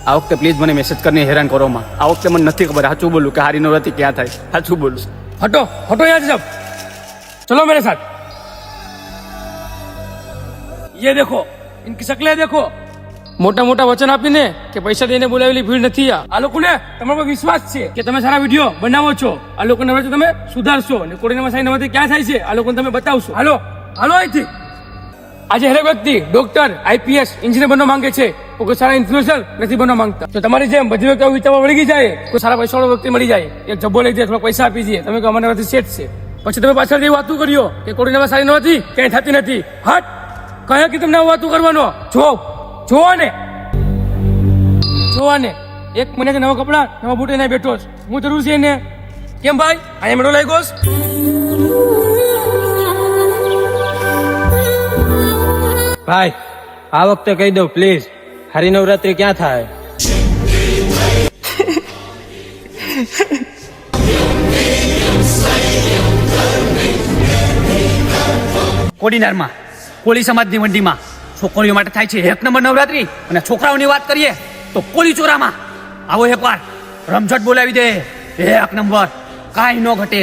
આ વખતે પ્લીઝ મને મેસેજ કરીને હેરાન કરો માં. આ વખતે મને નથી ખબર સાચું બોલું કે હારી નવરાત્રી ક્યાં થાય. સાચું બોલું. हटो हटो यहाँ से सब, चलो मेरे साथ. ये देखो इनकी शक्लें देखो. મોટા મોટા વચન આપીને કે પૈસા દઈને બોલાવેલી ભીડ નથી. આ લોકોને તમારા પર વિશ્વાસ છે કે તમે સારા વિડીયો બનાવો છો. આ લોકોને હવે તમે સુધારશો અને કોડીનામાં સાઈ નવરાત્રી ક્યાં થાય છે આ લોકોને તમે બતાવશો. હાલો હાલો અહીંથી. આજે હરેક વ્યક્તિ ડોક્ટર, આઈપીએસ, એન્જિનિયર બનવા માંગે છે, કોઈ સારા ઇન્ફ્લુએન્સર નથી બનવા માંગતા. તો તમારી જેમ બધી વ્યક્તિઓ વિચારવા વળી જાય, કોઈ સારા પૈસાવાળો વ્યક્તિ મળી જાય, એક જબ્બો લઈ જાય, થોડા પૈસા આપી દઈએ, તમે કહો અમારા નથી સેટ છે. પછી તમે પાછળથી વાતું કર્યો કે કોડીનામાં સારી નહોતી, ક્યાંય થતી નથી. હટ, કહે કે તમને વાતું કરવાનો. જોવાને 1 મહિનાથી નવા કપડા નવા બૂટ એને બેઠો છે. હું જરૂર છે એને. કેમ ભાઈ અહીંયા મેળો લાગ્યો છે? ભાઈ આ વખતે કહી દો પ્લીઝ, હરી નવરાત્રી ક્યાં થાય? કોડીનારમાં કોળી સમાજની મંડીમાં છોકરીઓ માટે થાય છે 1 નંબર નવરાત્રી. અને છોકરાઓની વાત કરીએ તો કોળી ચોરામાં આવો એકવાર રમઝટ બોલાવી દે 1 નંબર, કાંઈ ન ઘટે.